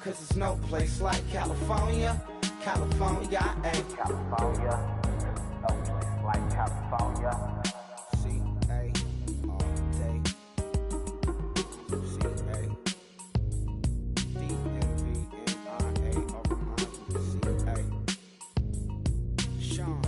'cause there's no place like California. California, ayy. California, no place like California. C-A all day. C-A D-M-V-N-I-A over my C-A. Sean.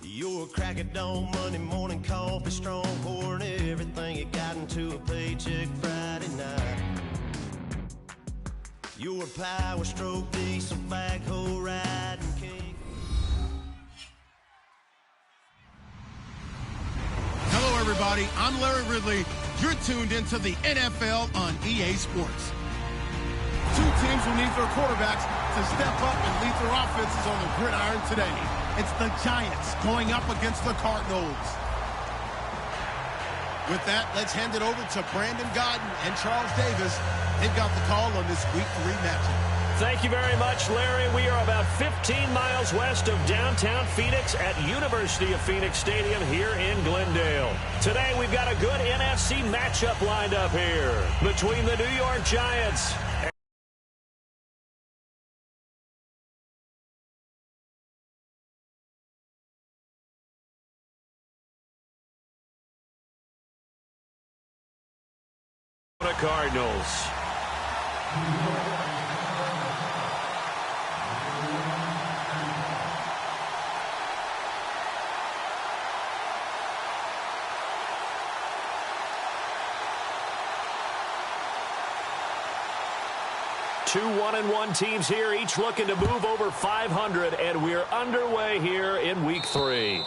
You're cracking dawn, Monday morning coffee, strong pouring everything you got into a paycheck Friday night. Your power stroke, diesel backhoe riding king. Hello, everybody. I'm Larry Ridley. You're tuned into the NFL on EA Sports. Two teams will need their quarterbacks to step up and lead their offenses on the gridiron today. It's the Giants going up against the Cardinals. With that, let's hand it over to Brandon Godden and Charles Davis. They've got the call on this Week 3 matchup. Thank you very much, Larry. We are about 15 miles west of downtown Phoenix at University of Phoenix Stadium here in Glendale. Today, we've got a good NFC matchup lined up here between the New York Giants and the Cardinals. Two 1-1 teams here, each looking to move over 500, and we're underway here in Week 3.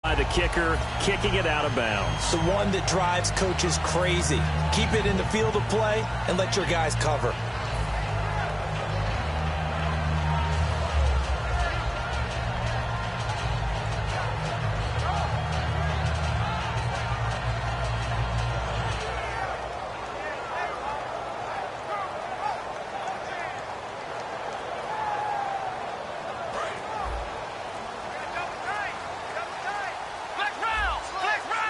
By the kicker, kicking it out of bounds. The one that drives coaches crazy. Keep it in the field of play and let your guys cover.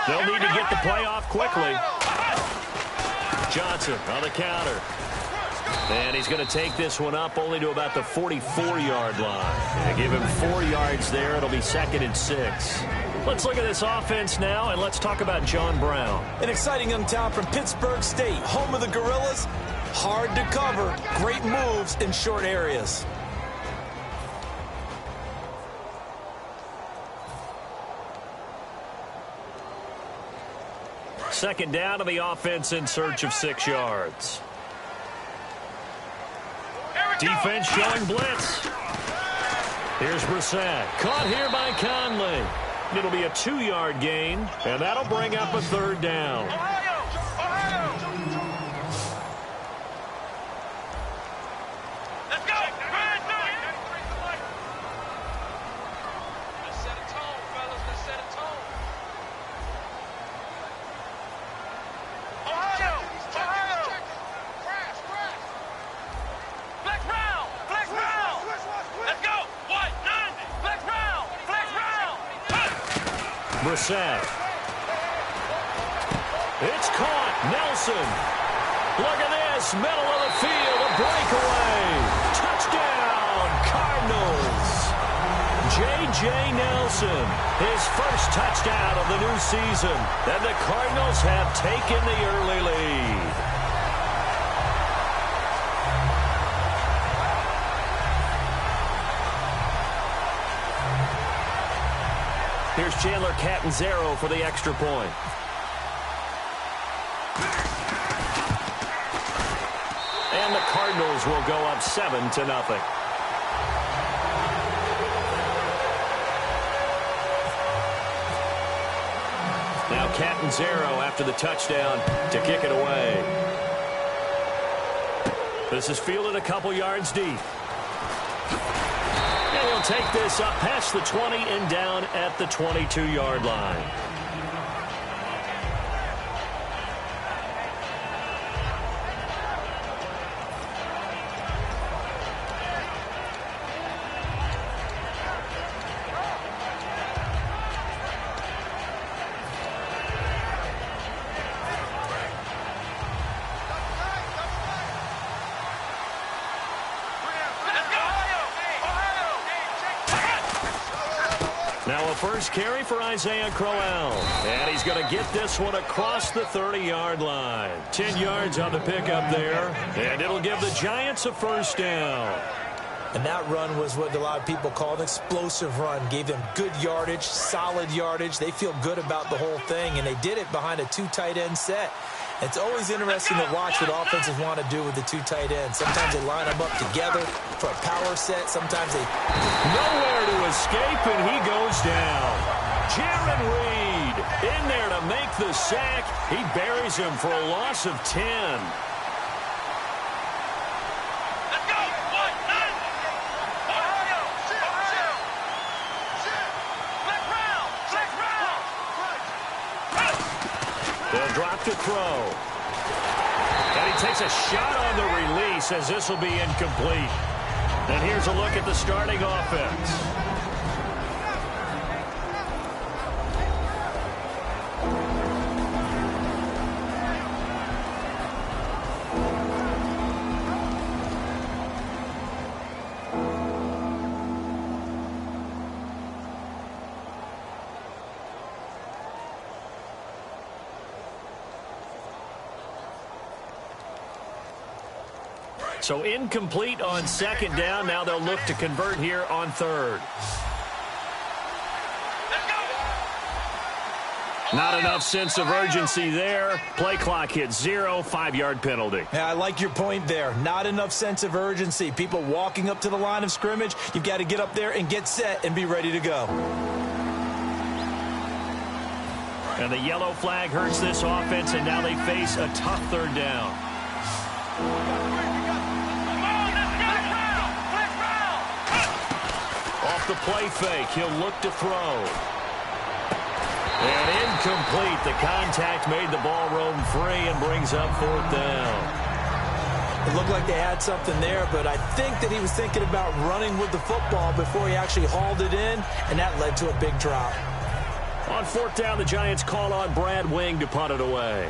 They'll need to get the play off quickly. Johnson on the counter. And he's going to take this one up only to about the 44-yard line. And give him 4 yards there. It'll be 2nd and 6. Let's look at this offense now, and let's talk about John Brown. An exciting young talent from Pittsburgh State, home of the Gorillas. Hard to cover. Great moves in short areas. Second down to the offense in search of 6 yards. Defense showing blitz. Here's Brissett. Caught here by Conley. It'll be a 2-yard gain, and that'll bring up a 3rd down. Brissett. It's caught. Nelson. Look at this. Middle of the field. A breakaway. Touchdown. Cardinals. J.J. Nelson. His first touchdown of the new season. And the Cardinals have taken the early lead. Here's Chandler Catanzaro for the extra point. And the Cardinals Cardinals will go up 7-0. Now Catanzaro after the touchdown to kick it away. This is fielded a couple yards deep. And he'll take this up past the 20 and down at the 22-yard line. Now a first carry for Isaiah Crowell. And he's going to get this one across the 30-yard line. 10 yards on the pickup there. And it'll give the Giants a first down. And that run was what a lot of people call an explosive run. Gave them good yardage, solid yardage. They feel good about the whole thing, and they did it behind a two tight end set. It's always interesting to watch what offenses want to do with the two tight ends. Sometimes they line them up together for a power set. Sometimes they... Nowhere to escape, and he goes down. Jaron Reed in there to make the sack. He buries him for a loss of 10. They'll drop to throw. And he takes a shot on the release as this will be incomplete. And here's a look at the starting offense. So incomplete on second down. Now they'll look to convert here on third. Not enough sense of urgency there. Play clock hit 0, 5-yard penalty. Yeah, I like your point there. Not enough sense of urgency. People walking up to the line of scrimmage, you've got to get up there and get set and be ready to go. And the yellow flag hurts this offense, and now they face a tough third down. Off the play fake, he'll look to throw. And incomplete. The contact made the ball roam free and brings up fourth down. It looked like they had something there, but I think that he was thinking about running with the football before he actually hauled it in, and that led to a big drop. On fourth down, the Giants call on Brad Wing to punt it away.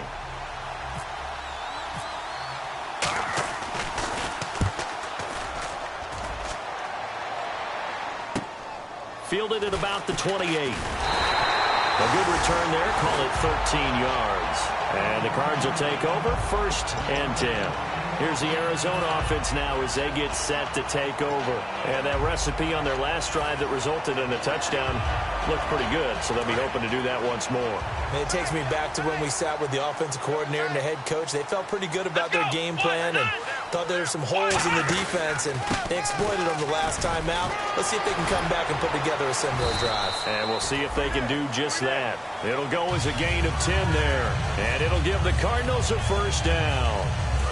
Fielded at about the 28. A good return there. Call it 13 yards. And the Cards will take over 1st and 10. Here's the Arizona offense now as they get set to take over. And that recipe on their last drive that resulted in a touchdown looked pretty good, so they'll be hoping to do that once more. And it takes me back to when we sat with the offensive coordinator and the head coach. They felt pretty good about their game plan and thought there were some holes in the defense, and they exploited them the last time out. Let's see if they can come back and put together a similar drive. And we'll see if they can do just that. It'll go as a gain of 10 there, and it'll give the Cardinals a first down.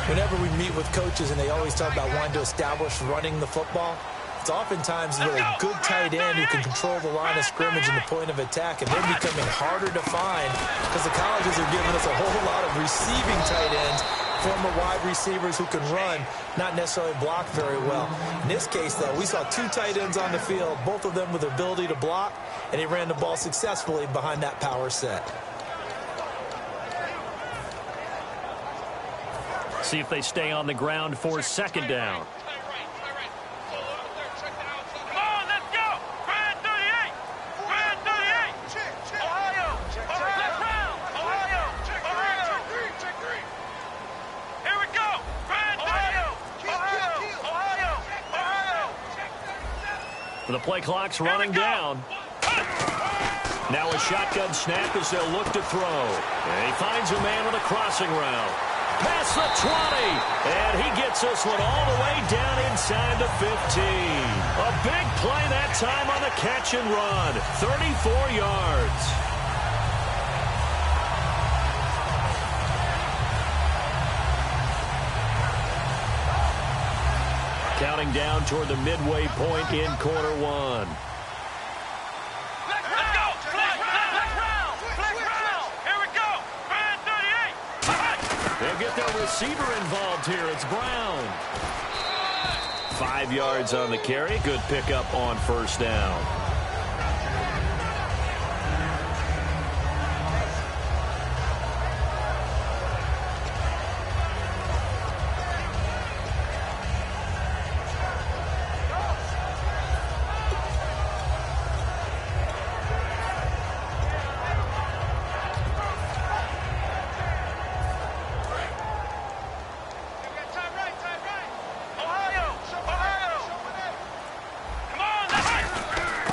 Whenever we meet with coaches and they always talk about wanting to establish running the football, it's oftentimes with a good tight end who can control the line of scrimmage and the point of attack, and they're becoming harder to find because the colleges are giving us a whole lot of receiving tight ends, former wide receivers who can run, not necessarily block very well. In this case, though, we saw two tight ends on the field, both of them with the ability to block, and he ran the ball successfully behind that power set. See if they stay on the ground for second down. The play clock's running down. Now a shotgun snap as they'll look to throw. And he finds a man on a crossing route. Past the 20. And he gets this one all the way down inside the 15. A big play that time on the catch and run. 34 yards. Counting down toward the midway point in quarter one. They'll get their receiver involved here. It's Brown. 5 yards on the carry. Good pickup on first down.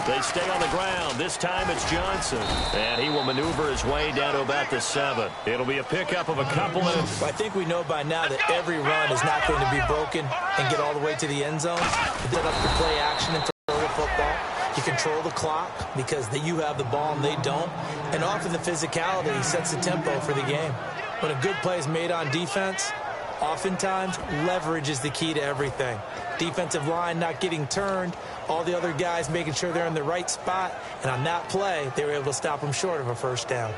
They stay on the ground. This time it's Johnson. And he will maneuver his way down to about the 7. It'll be a pickup of a couple of... I think we know by now that every run is not going to be broken and get all the way to the end zone. You set up the play action and throw the football. You control the clock because you have the ball and they don't. And often the physicality sets the tempo for the game. When a good play is made on defense, oftentimes leverage is the key to everything. Defensive line not getting turned, all the other guys making sure they're in the right spot, and on that play, they were able to stop them short of a first down.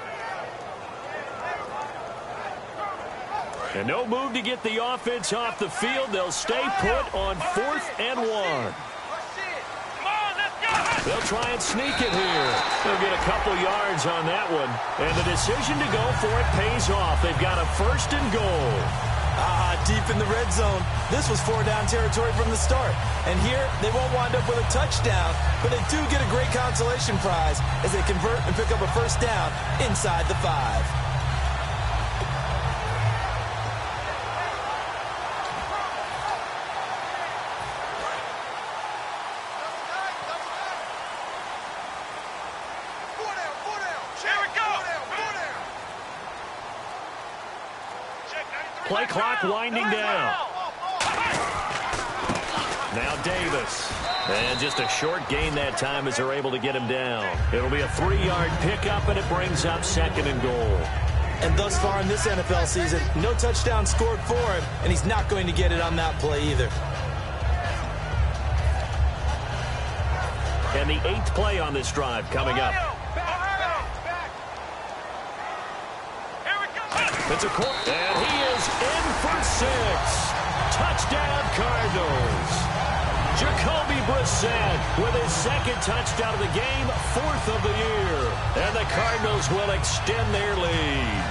And no move to get the offense off the field. They'll stay put on 4th and 1. They'll try and sneak it here. They'll get a couple yards on that one. And the decision to go for it pays off. They've got a 1st and goal. Deep in the red zone. This was 4-down territory from the start. And here, they won't wind up with a touchdown, but they do get a great consolation prize as they convert and pick up a 1st down inside the 5. Play clock winding down. Now Davis. And just a short gain that time as they're able to get him down. It'll be a 3-yard pickup, and it brings up 2nd and goal. And thus far in this NFL season, no touchdown scored for him, and he's not going to get it on that play either. And the 8th play on this drive coming up. It's a corner, and he is in for 6. Touchdown, Cardinals. Jacoby Brissett with his 2nd touchdown of the game, 4th of the year. And the Cardinals will extend their lead.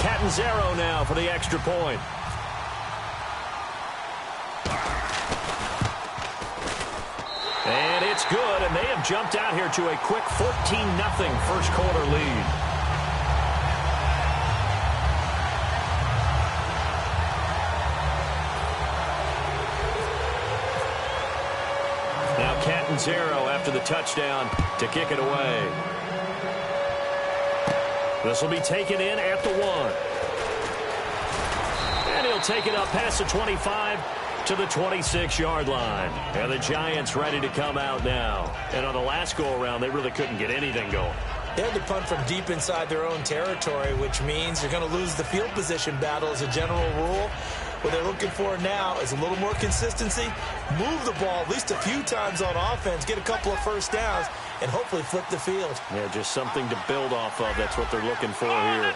Catanzaro now for the extra point. And it's good, and they have jumped out here to a quick 14-0 first quarter lead. Now Catanzaro after the touchdown to kick it away. This will be taken in at the 1. And he'll take it up past the 25 to the 26-yard line. And the Giants ready to come out now. And on the last go-around, they really couldn't get anything going. They had to punt from deep inside their own territory, which means you're going to lose the field position battle as a general rule. What they're looking for now is a little more consistency, move the ball at least a few times on offense, get a couple of first downs, and hopefully flip the field. Yeah, just something to build off of. That's what they're looking for here.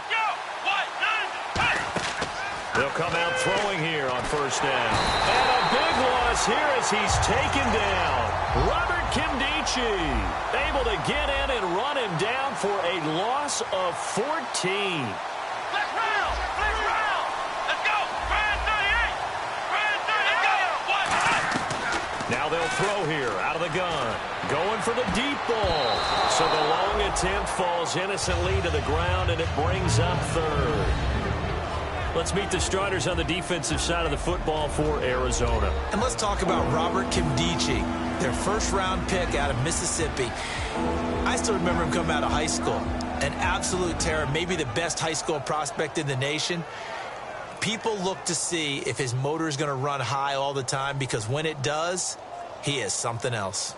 They'll come out throwing here on first down. And a big loss here as he's taken down. Robert Kimdichie able to get in and run him down for a loss of 14. Now they'll throw here out of the gun. Going for the deep ball. So the long attempt falls innocently to the ground, and it brings up 3rd. Let's meet the starters on the defensive side of the football for Arizona. And let's talk about Robert Kimdichie, their first-round pick out of Mississippi. I still remember him coming out of high school. An absolute terror, maybe the best high school prospect in the nation. People look to see if his motor is going to run high all the time, because when it does, he is something else.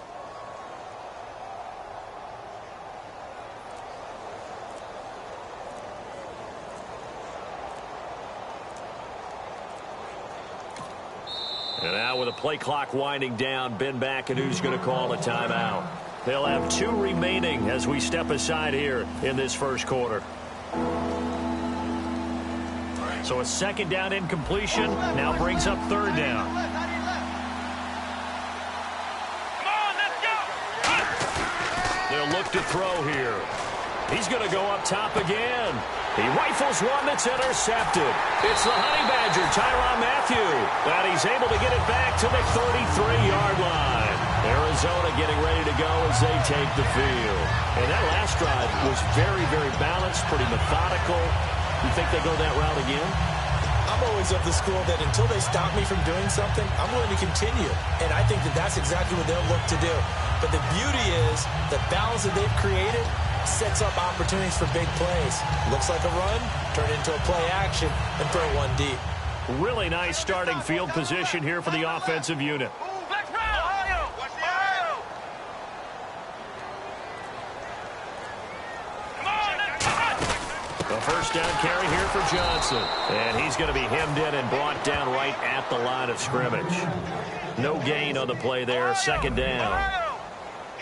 And now with the play clock winding down, Ben McAdoo's going to call a timeout. They'll have 2 remaining as we step aside here in this first quarter. So a second down incompletion now brings up third down. They'll look to throw here. He's going to go up top again. He rifles one that's intercepted. It's the Honey Badger, Tyrann Mathieu. And he's able to get it back to the 33-yard line. Arizona getting ready to go as they take the field. And that last drive was very, very balanced, pretty methodical. You think they go that route again? I'm always of the school that until they stop me from doing something, I'm going to continue. And I think that that's exactly what they'll look to do. But the beauty is the balance that they've created sets up opportunities for big plays. Looks like a run, turn into a play action, and throw one deep. Really nice starting field position here for the offensive unit. The first down carry here for Johnson. And he's going to be hemmed in and brought down right at the line of scrimmage. No gain on the play there, second down.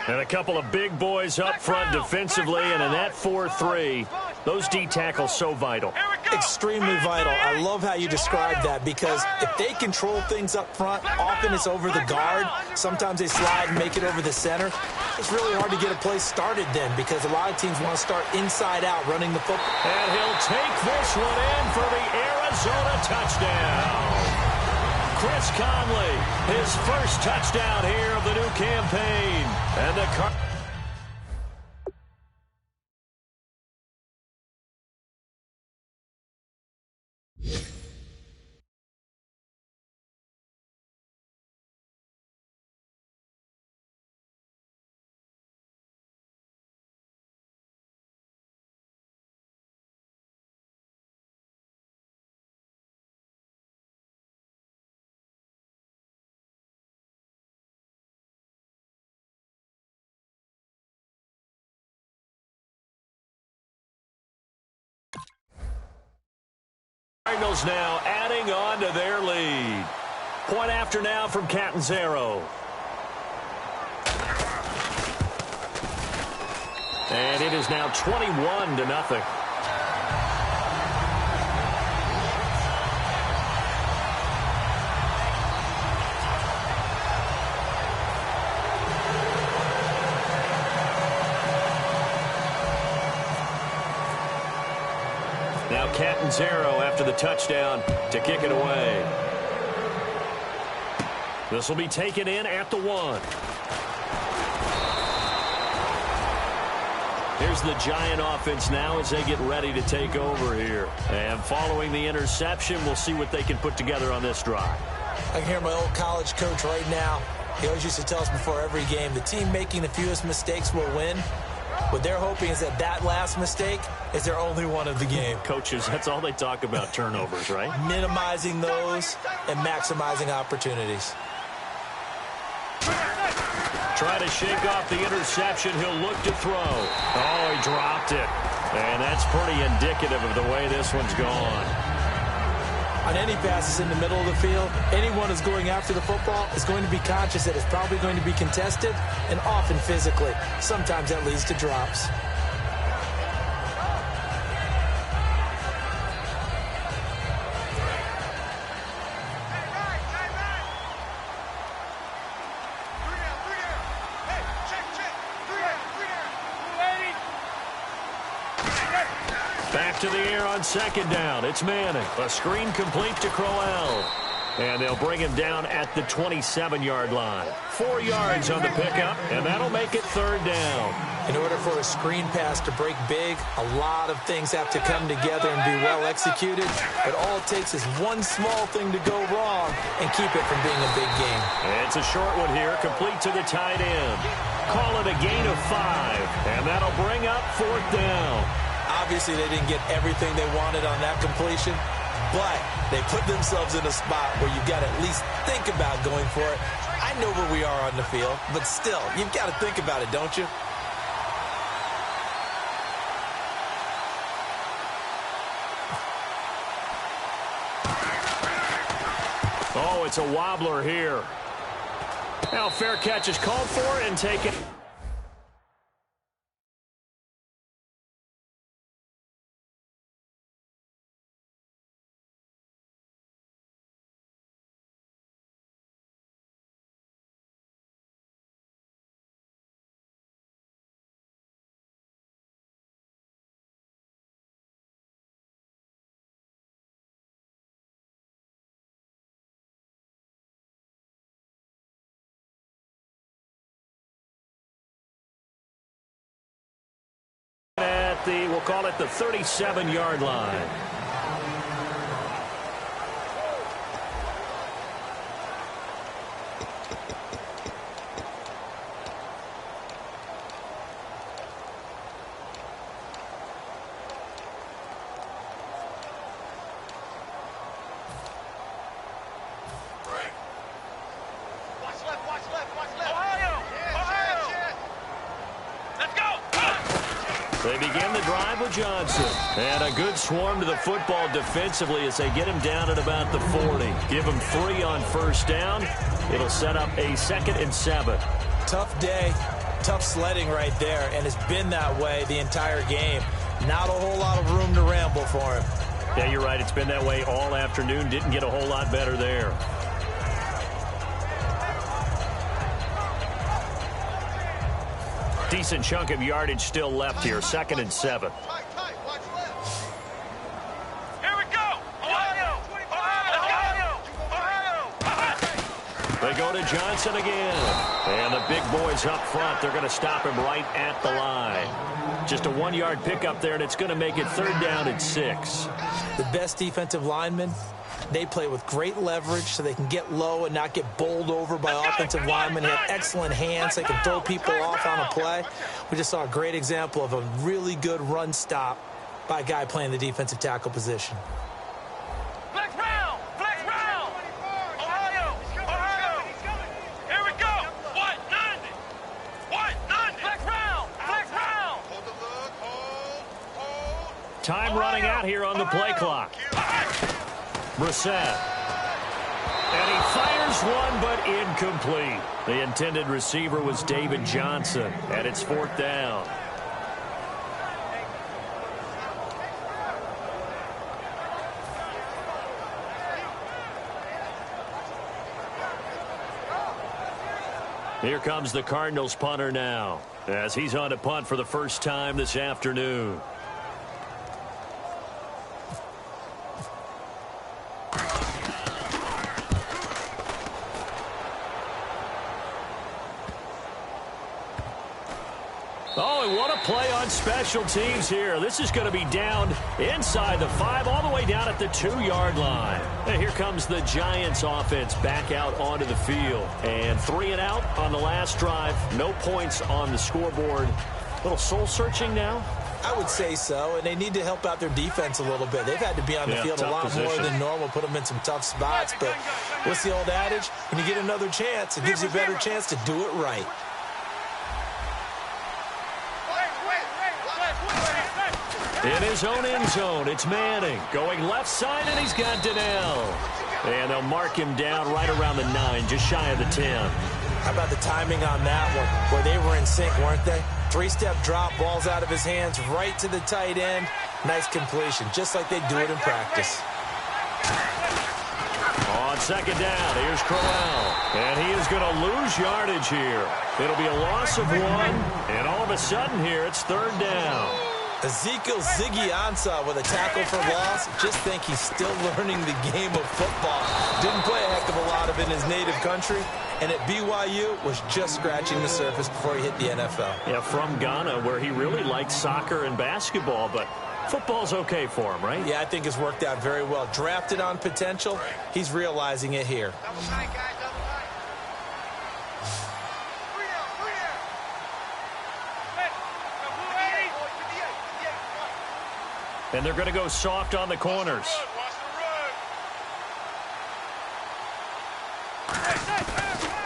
And a couple of big boys up front defensively, and in that 4-3, those D tackles so vital. Extremely vital. I love how you describe that, because if they control things up front, often it's over the guard. Sometimes they slide and make it over the center. It's really hard to get a play started then, because a lot of teams want to start inside out running the football. And he'll take this one in for the Arizona touchdown. Chris Conley, his first touchdown here of the new campaign. And the Cardinals now adding on to their lead. Point after now from Catanzaro. And it is now 21-0. Now Catanzaro after the touchdown to kick it away. This will be taken in at the 1. Here's the Giant offense now as they get ready to take over here. And following the interception, we'll see what they can put together on this drive. I can hear my old college coach right now. He always used to tell us before every game, the team making the fewest mistakes will win. What they're hoping is that that last mistake is their only one of the game. Coaches, that's all they talk about, turnovers, right? Minimizing those and maximizing opportunities. Try to shake off the interception. He'll look to throw. Oh, he dropped it. And that's pretty indicative of the way this one's gone. On any passes in the middle of the field, anyone who's going after the football is going to be conscious that it's probably going to be contested, and often physically. Sometimes that leads to drops. Back to the air on second down. It's Manning. A screen complete to Crowell. And they'll bring him down at the 27-yard line. 4 yards on the pickup, and that'll make it third down. In order for a screen pass to break big, a lot of things have to come together and be well executed. But all it takes is one small thing to go wrong and keep it from being a big game. It's a short one here, complete to the tight end. Call it a gain of 5, and that'll bring up fourth down. Obviously, they didn't get everything they wanted on that completion, but they put themselves in a spot where you've got to at least think about going for it. I know where we are on the field, but still, you've got to think about it, don't you? Oh, it's a wobbler here. Now fair catch is called for and taken. At the, we'll call it the 37-yard line. They begin the drive with Johnson. And a good swarm to the football defensively as they get him down at about the 40. Give him 3 on first down. It'll set up a 2nd and 7. Tough day, tough sledding right there, and it's been that way the entire game. Not a whole lot of room to ramble for him. Yeah, you're right. It's been that way all afternoon. Didn't get a whole lot better there. Decent chunk of yardage still left here. 2nd and 7. Here we go. Ohio. They go to Johnson again. And the big boys up front. They're going to stop him right at the line. Just a 1-yard pickup there, and it's going to make it 3rd down and 6. The best defensive linemen, they play with great leverage so they can get low and not get bowled over by offensive linemen. They have excellent hands. They can throw people off on a play. We just saw a great example of a really good run stop by a guy playing the defensive tackle position. Flex round. Ohio. Here we go. What? None. Flex round. Hold the look. Hold. Time running out here on the play clock. Brissett. And he fires one, but incomplete. The intended receiver was David Johnson, and it's 4th down. Here comes the Cardinals punter now, as he's on to punt for the first time this afternoon. Oh, and what a play on special teams here. This is going to be down inside the 5, all the way down at the 2-yard line. And here comes the Giants offense back out onto the field. And 3 and out on the last drive. No points on the scoreboard. A little soul-searching now? I would say so, and they need to help out their defense a little bit. They've had to be on the field a lot more than normal, put them in some tough spots. But what's the old adage? When you get another chance, it gives you a better chance to do it right. In his own end zone, it's Manning going left side, and he's got Donnell. And they'll mark him down right around the 9, just shy of the 10. How about the timing on that one, where they were in sync, weren't they? 3-step drop, balls out of his hands, right to the tight end. Nice completion, just like they do it in practice. On 2nd down, here's Crowell. And he is going to lose yardage here. It'll be a loss of 1, and all of a sudden here, it's 3rd down. Ezekiel Ziggy Ansah with a tackle for loss. Just think he's still learning the game of football. Didn't play a heck of a lot of it in his native country. And at BYU, was just scratching the surface before he hit the NFL. Yeah, from Ghana, where he really liked soccer and basketball, but football's okay for him, right? Yeah, I think it's worked out very well. Drafted on potential, he's realizing it here. And they're going to go soft on the corners.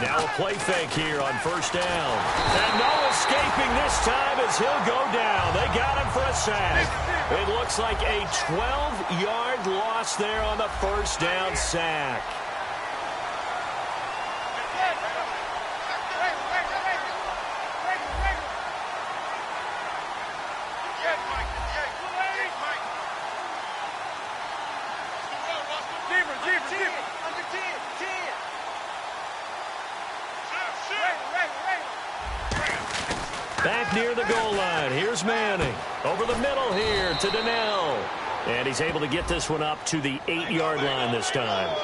Now a play fake here on first down. And no escaping this time as he'll go down. They got him for a sack. It looks like a 12-yard loss there on the first down sack. Back near the goal line. Here's Manning. Over the middle here to Donnell. And he's able to get this one up to the 8-yard line this time.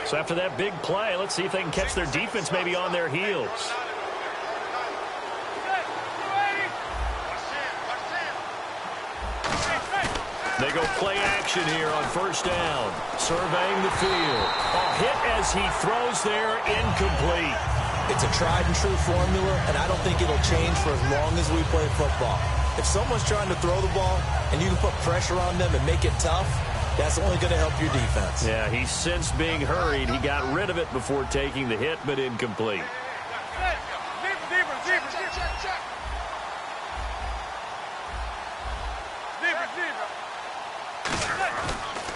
So after that big play, let's see if they can catch their defense maybe on their heels. They go play action here on first down. Surveying the field. A hit as he throws there, incomplete. It's a tried and true formula, and I don't think it'll change for as long as we play football. If someone's trying to throw the ball and you can put pressure on them and make it tough, that's only going to help your defense. Yeah, he's since being hurried. He got rid of it before taking the hit, but incomplete.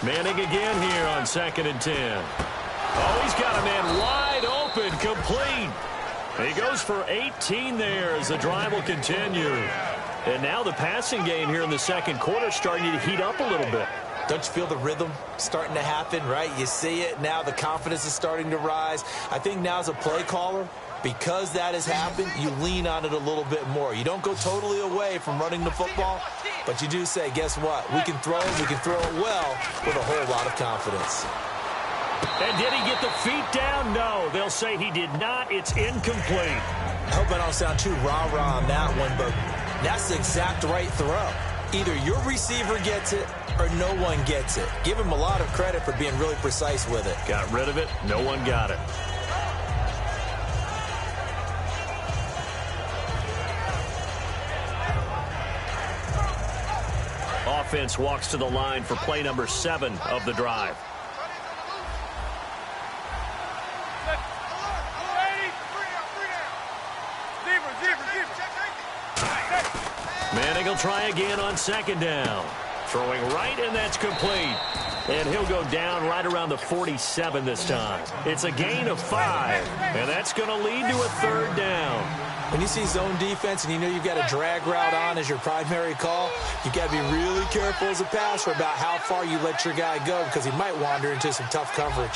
Manning again here on 2nd and 10. Oh, he's got a man wide open, complete. He goes for 18 there as the drive will continue. And now the passing game here in the second quarter starting to heat up a little bit. Don't you feel the rhythm starting to happen, right? You see it now. The confidence is starting to rise. I think now as a play caller, because that has happened, you lean on it a little bit more. You don't go totally away from running the football, but you do say, guess what? We can throw it. We can throw it well with a whole lot of confidence. And did he get the feet down? No. They'll say he did not. It's incomplete. I hope I don't sound too rah-rah on that one, but that's the exact right throw. Either your receiver gets it or no one gets it. Give him a lot of credit for being really precise with it. Got rid of it. No one got it. Offense walks to the line for play number 7 of the drive. Manning will try again on 2nd down. Throwing right, and that's complete. And he'll go down right around the 47 this time. It's a gain of 5, and that's going to lead to a 3rd down. When you see zone defense and you know you've got a drag route on as your primary call, you've got to be really careful as a passer about how far you let your guy go because he might wander into some tough coverage.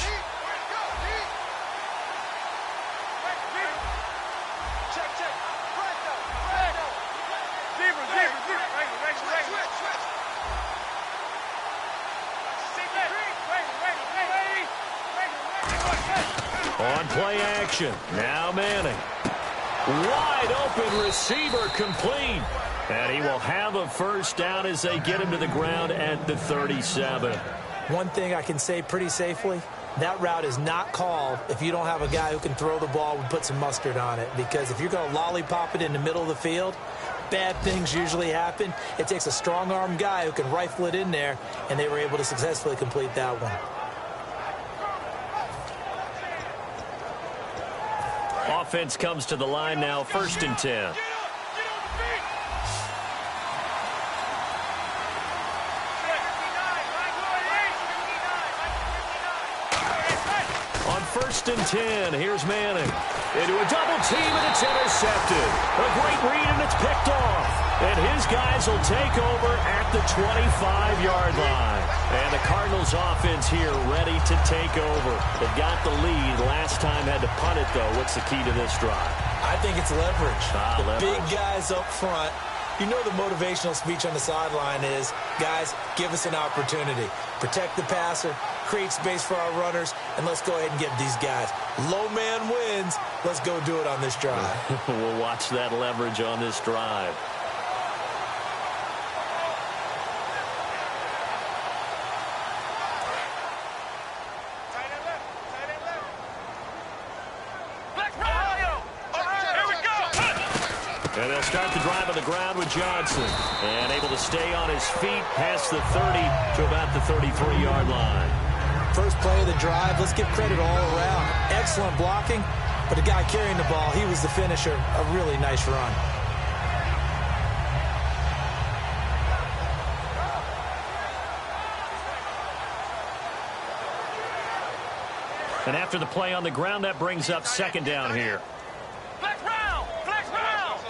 On play action, now Manning. Wide open receiver complete. And he will have a first down as they get him to the ground at the 37. One thing I can say pretty safely, that route is not called if you don't have a guy who can throw the ball and put some mustard on it. Because if you're going to lollipop it in the middle of the field, bad things usually happen. It takes a strong-armed guy who can rifle it in there, and they were able to successfully complete that one. Offense comes to the line now, 1st and 10. On 1st and 10, here's Manning. Into a double team, and it's intercepted. A great read, and it's picked off. And his guys will take over at the 25-yard line. And the Cardinals offense here ready to take over. They got the lead. Last time had to punt it, though. What's the key to this drive? I think it's leverage. Leverage. Big guys up front. You know the motivational speech on the sideline is, guys, give us an opportunity. Protect the passer, create space for our runners, and let's go ahead and get these guys. Low man wins. Let's go do it on this drive. We'll watch that leverage on this drive. And they'll start the drive on the ground with Johnson. And able to stay on his feet past the 30 to about the 33-yard line. First play of the drive, let's give credit all around. Excellent blocking, but the guy carrying the ball, he was the finisher. A really nice run. And after the play on the ground, that brings up second down here. Flex round! Flex round!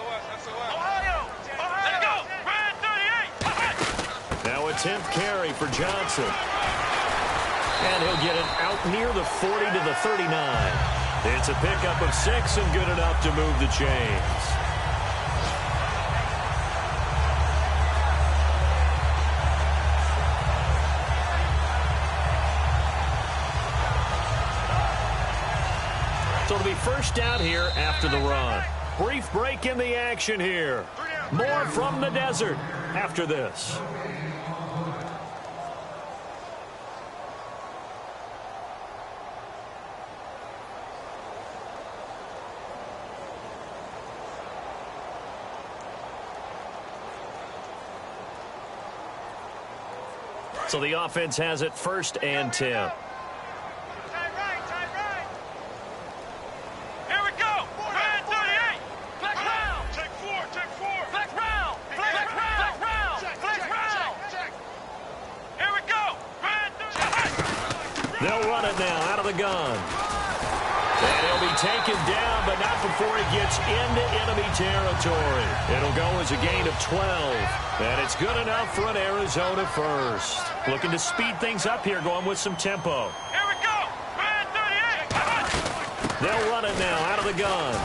Ohio! Let's go! Ryan 38! Now a 10th carry for Johnson. And he'll get it out near the 40 to the 39. It's a pickup of 6 and good enough to move the chains. So it'll be first down here after the run. Brief break in the action here. More from the desert after this. So the offense has it first and 10. Time right. Here we go! Ryan 38! Flex round! Take four! Flex round! Flex round! Here we go! Ryan 38! They'll run it now out of the gun. And he'll be taken down, but not before he gets into enemy territory. It'll go as a gain of 12. And it's good enough for an Arizona first. Looking to speed things up here, going with some tempo. Here we go! Ryan 38! They'll run it now out of the gun.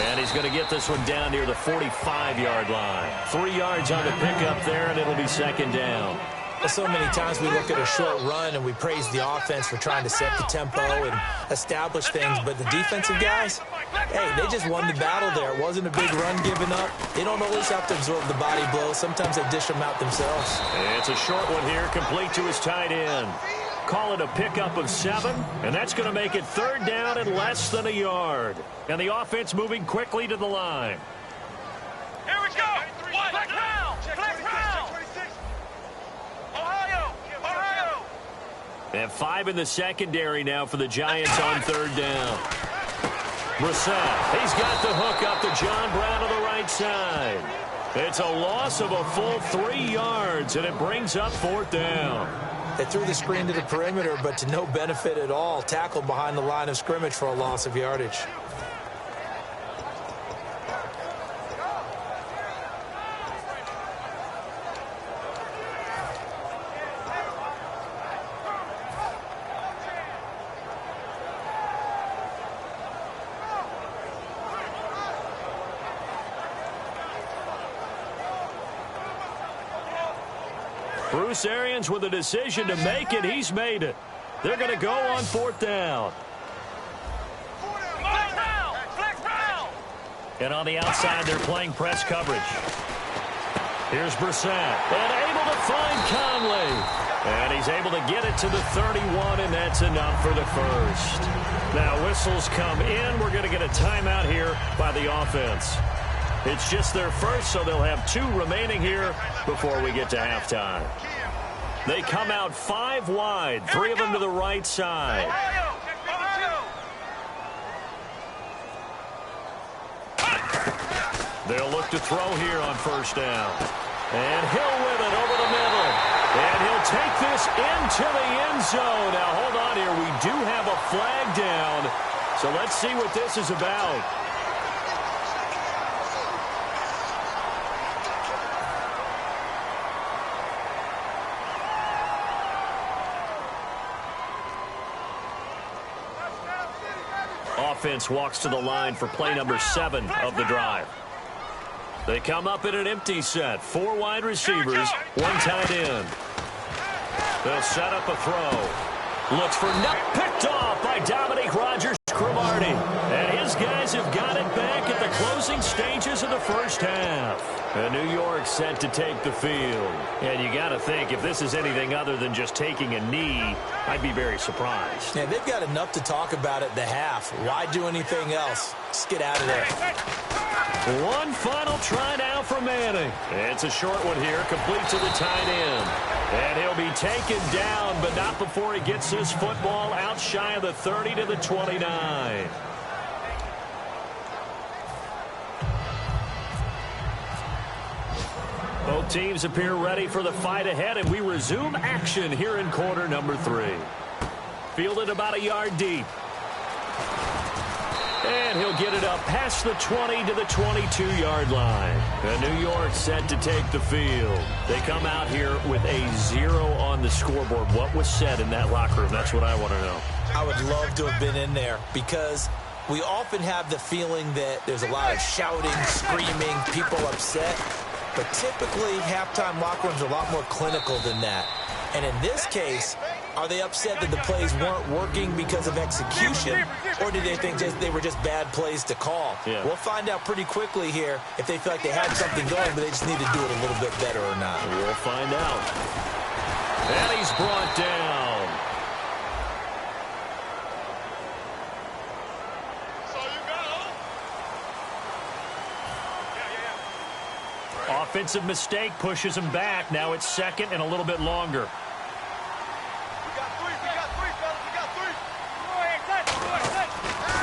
And he's going to get this one down near the 45-yard line. 3 yards on the pickup there, and it'll be second down. So many times we look at a short run and we praise the offense for trying to set the tempo and establish things, but the defensive guys, hey, they just won the battle there. It wasn't a big run given up. They don't always have to absorb the body blows. Sometimes they dish them out themselves. It's a short one here, complete to his tight end. Call it a pickup of 7, and that's going to make it third down and less than a yard. And the offense moving quickly to the line. Here we go! Flex round! Flex round! Ohio! And 5 in the secondary now for the Giants on third down. Brissett, he's got the hook up to John Brown on the right side. It's a loss of a full 3 yards, and it brings up fourth down. They threw the screen to the perimeter, but to no benefit at all. Tackled behind the line of scrimmage for a loss of yardage. Bruce Arians with a decision to make it. He's made it. They're going to go on fourth down. Flex round! And on the outside, they're playing press coverage. Here's Brissett. And able to find Conley. And he's able to get it to the 31, and that's enough for the first. Now whistles come in. We're going to get a timeout here by the offense. It's just their first, so they'll have 2 remaining here before we get to halftime. They come out 5 wide, 3 of them to the right side. They'll look to throw here on first down. And Hill with it over the middle. And he'll take this into the end zone. Now, hold on here. We do have a flag down. So let's see what this is about. Offense walks to the line for play number 7 of the drive. They come up in an empty set. 4 wide receivers, 1 tight end. They'll set up a throw. Looks for picked off by Dominique Rodgers-Cromartie. And his guys have got it back at the closing stages of the first half. And New York set to take the field. And you got to think, if this is anything other than just taking a knee, I'd be very surprised. Yeah, they've got enough to talk about at the half. Why do anything else? Just get out of there. One final try now for Manning. It's a short one here, complete to the tight end. And he'll be taken down, but not before he gets his football out shy of the 30 to the 29. Both teams appear ready for the fight ahead, and we resume action here in quarter number 3. Fielded about a yard deep. And he'll get it up past the 20 to the 22-yard line. And New York set to take the field. They come out here with a 0 on the scoreboard. What was said in that locker room? That's what I want to know. I would love to have been in there because we often have the feeling that there's a lot of shouting, screaming, people upset. But typically, halftime locker rooms are a lot more clinical than that. And in this case, are they upset that the plays weren't working because of execution, or did they think they were just bad plays to call? Yeah. We'll find out pretty quickly here if they feel like they had something going, but they just need to do it a little bit better or not. We'll find out. And he's brought down. Offensive mistake pushes him back. Now it's second and a little bit longer.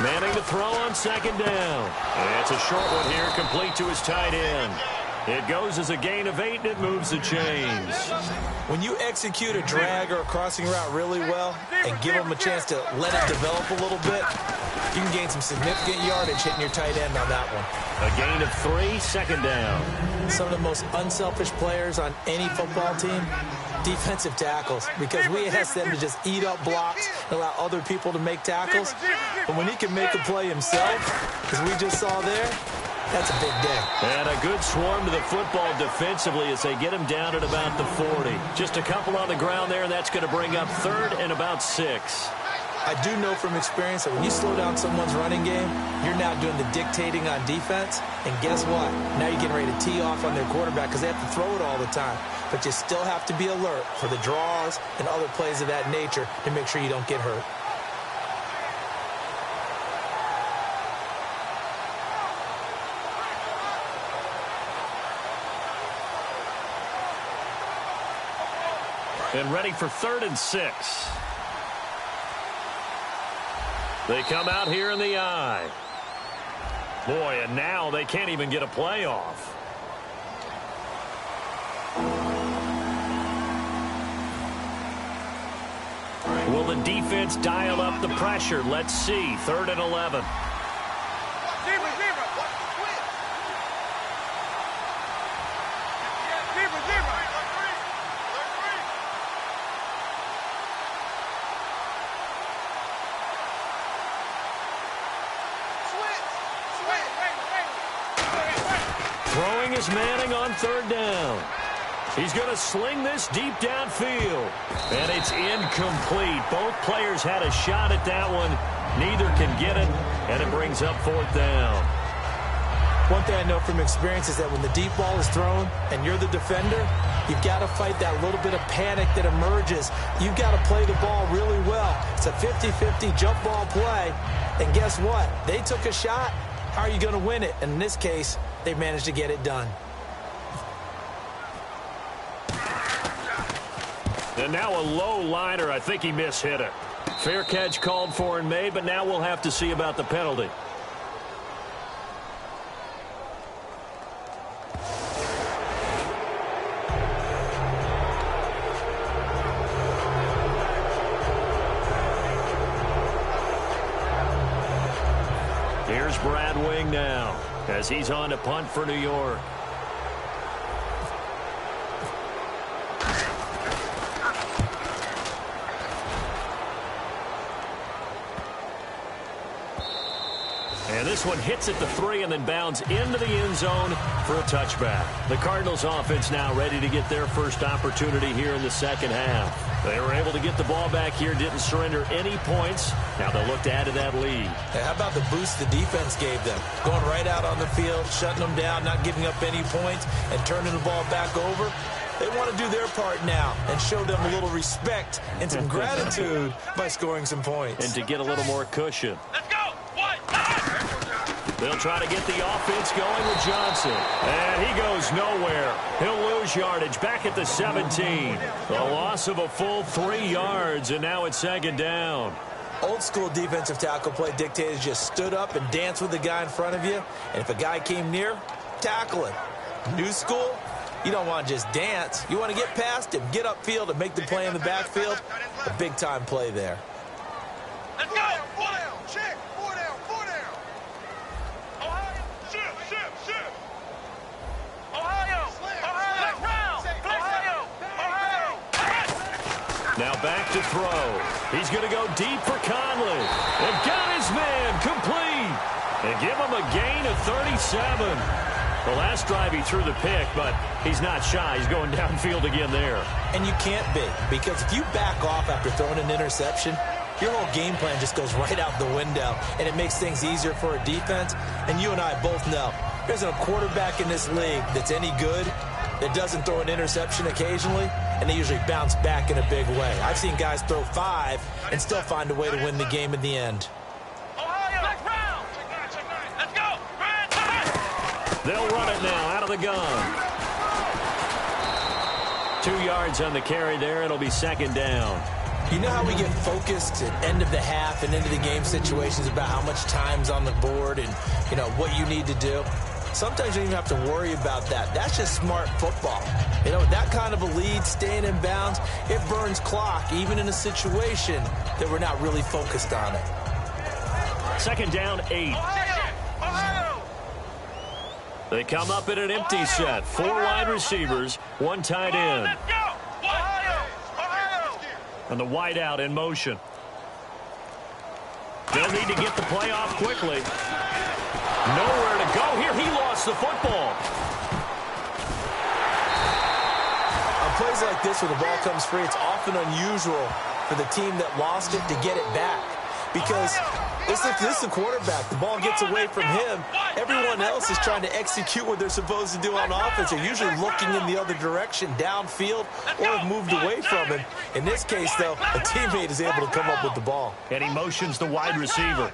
Manning to throw on second down. And it's a short one here, complete to his tight end. It goes as a gain of 8, and it moves the chains. When you execute a drag or a crossing route really well and give them a chance to let it develop a little bit, you can gain some significant yardage hitting your tight end on that one. A gain of 3, second down. Some of the most unselfish players on any football team, defensive tackles, because we ask them to just eat up blocks and allow other people to make tackles. But when he can make a play himself, as we just saw there, that's a big day. And a good swarm to the football defensively as they get him down at about the 40. Just a couple on the ground there, and that's going to bring up 3rd and about 6. I do know from experience that when you slow down someone's running game, you're now doing the dictating on defense. And guess what? Now you're getting ready to tee off on their quarterback because they have to throw it all the time. But you still have to be alert for the draws and other plays of that nature to make sure you don't get hurt. And ready for 3rd and 6. They come out here in the eye. Boy, and now they can't even get a play off. Will the defense dial up the pressure? Let's see. 3rd and 11. Throwing is Manning on 3rd down. He's going to sling this deep downfield. And it's incomplete. Both players had a shot at that one. Neither can get it, and it brings up 4th down. One thing I know from experience is that when the deep ball is thrown and you're the defender, you've got to fight that little bit of panic that emerges. You've got to play the ball really well. It's a 50-50 jump ball play. And guess what? They took a shot. How are you going to win it? And in this case, they managed to get it done. And now a low liner. I think he mishit it. Fair catch called for and made, but now we'll have to see about the penalty. Here's Brad Wing now as he's on to punt for New York. And this one hits at the 3 and then bounds into the end zone for a touchback. The Cardinals offense now ready to get their first opportunity here in the second half. They were able to get the ball back here, didn't surrender any points. Now they'll look to add to that lead. Hey, how about the boost the defense gave them? Going right out on the field, shutting them down, not giving up any points, and turning the ball back over. They want to do their part now and show them a little respect and some gratitude by scoring some points. And to get a little more cushion. Let's go. One. They'll try to get the offense going with Johnson. And he goes nowhere. He'll lose yardage back at the 17. The loss of a full 3 yards, and now it's second down. Old school defensive tackle play dictated just stood up and danced with the guy in front of you. And if a guy came near, tackle him. New school, you don't want to just dance. You want to get past him, get upfield, and make the play in the backfield. A big-time play there. Let's go. Four down. Check. Four down. Ohio. Shift. Ohio. Black round. Ohio. Now back to throw. He's going to go deep for Conley. And got his man complete. And give him a gain of 37. The last drive he threw the pick, but he's not shy. He's going downfield again there. And you can't be, because if you back off after throwing an interception, your whole game plan just goes right out the window, and it makes things easier for a defense. And you and I both know there's a quarterback in this league that's any good that doesn't throw an interception occasionally, and they usually bounce back in a big way. I've seen guys throw 5 and still find a way to win the game in the end. They'll run it now out of the gun. 2 yards on the carry there. It'll be second down. You know how we get focused at end of the half and into the game situations about how much time's on the board and, you know, what you need to do? Sometimes you don't even have to worry about that. That's just smart football. You know, with that kind of a lead, staying in bounds, it burns clock, even in a situation that we're not really focused on it. Second down, 8. They come up in an empty set. 4 wide receivers, 1 tight end. And the wide out in motion. They'll need to get the play off quickly. Nowhere to go here. He lost the football. On plays like this where the ball comes free, it's often unusual for the team that lost it to get it back. Because this is the quarterback. The ball gets away from him. Everyone else is trying to execute what they're supposed to do on offense. They're usually looking in the other direction, downfield, or have moved away from him. In this case, though, a teammate is able to come up with the ball. And he motions the wide receiver.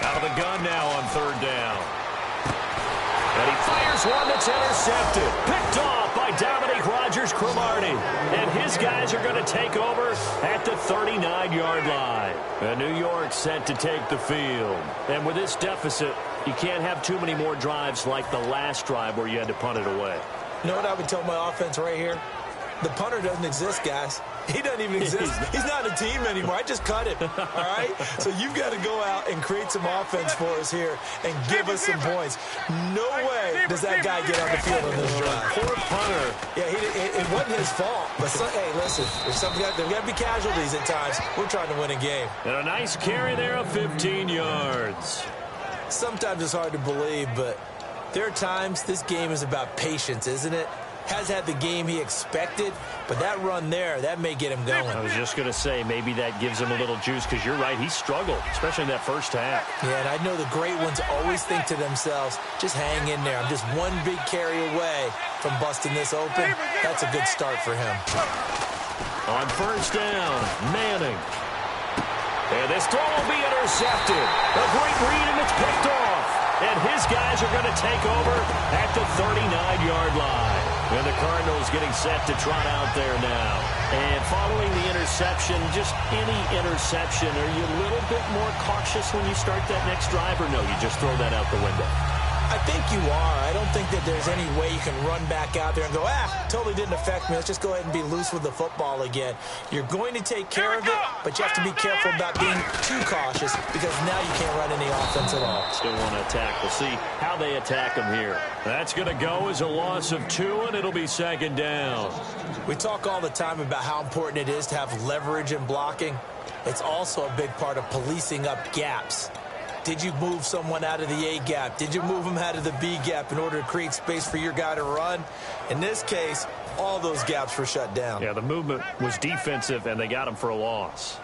Out of the gun now on third down. And he fires one that's intercepted. Picked off by Dominique Rodgers-Cromartie. And his guys are going to take over at the 39-yard line. And New York set to take the field. And with this deficit, you can't have too many more drives like the last drive where you had to punt it away. You know what I would tell my offense right here? The punter doesn't exist, guys. He doesn't even exist. He's not a team anymore. I just cut him, all right? So you've got to go out and create some offense for us here and give us some points. No way does that guy get on the field on this drive. Poor punter. Yeah, it wasn't his fault. But, hey, listen, there's got to be casualties at times. We're trying to win a game. And a nice carry there of 15 yards. Sometimes it's hard to believe, but there are times this game is about patience, isn't it? Has had the game he expected, but that run there, that may get him going. I was just going to say, maybe that gives him a little juice, because you're right, he struggled, especially in that first half. Yeah, and I know the great ones always think to themselves, just hang in there. I'm just one big carry away from busting this open. That's a good start for him. On first down, Manning. And this throw will be intercepted. A great read, and it's picked off. And his guys are going to take over at the 39-yard line. And the Cardinals getting set to trot out there now. And following the interception, just any interception, are you a little bit more cautious when you start that next drive, or no, you just throw that out the window? I think you are. I don't think that there's any way you can run back out there and go, totally didn't affect me. Let's just go ahead and be loose with the football again. You're going to take care of it, but you have to be careful about being too cautious because now you can't run any offense at all. Still want to attack. We'll see how they attack them here. That's going to go as a loss of 2, and it'll be second down. We talk all the time about how important it is to have leverage in blocking. It's also a big part of policing up gaps. Did you move someone out of the A gap? Did you move them out of the B gap in order to create space for your guy to run? In this case, all those gaps were shut down. Yeah, the movement was defensive, and they got him for a loss.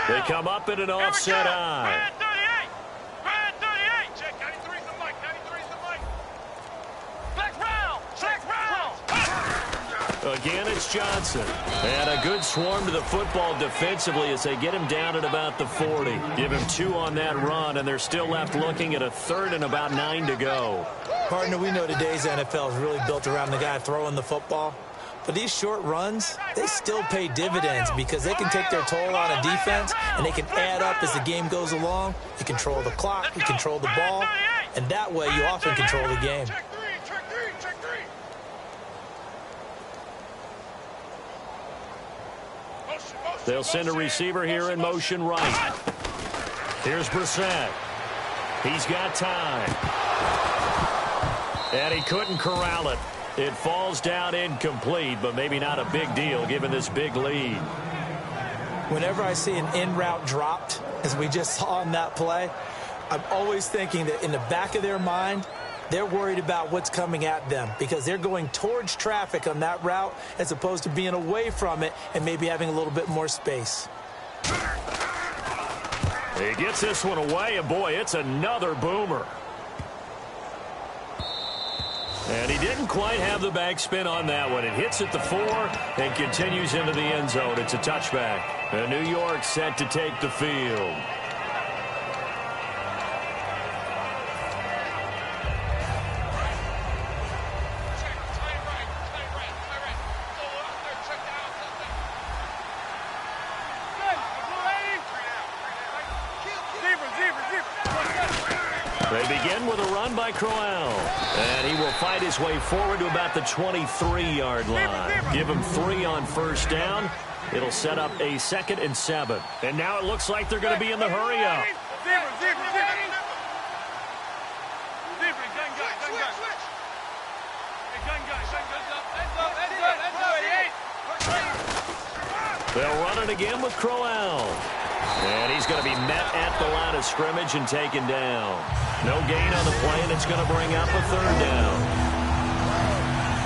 They come up in an offset eye. Red 38. Check 93's the mic. 93's the mic. Black round. Again, it's Johnson. And a good swarm to the football defensively as they get him down at about the 40. Give him 2 on that run, and they're still left looking at a 3rd and about 9 to go. Partner, we know today's NFL is really built around the guy throwing the football. But these short runs, they still pay dividends because they can take their toll on a defense, and they can add up as the game goes along. You control the clock, you control the ball, and that way you often control the game. They'll send a receiver here in motion right. Here's Brissett. He's got time. And he couldn't corral it. It falls down incomplete, but maybe not a big deal given this big lead. Whenever I see an in-route dropped, as we just saw in that play, I'm always thinking that in the back of their mind, they're worried about what's coming at them because they're going towards traffic on that route as opposed to being away from it and maybe having a little bit more space. He gets this one away, and boy, it's another boomer. And he didn't quite have the backspin on that one. It hits at the 4 and continues into the end zone. It's a touchback. And New York set to take the field. They begin with a run by Crowell. And he will fight his way forward to about the 23-yard line. Give him 3 on first down. It'll set up a 2nd and 7. And now it looks like they're going to be in the hurry-up. They'll run it again with Crowell. And he's going to be met at the line of scrimmage and taken down. No gain on the play, and it's going to bring up a 3rd down.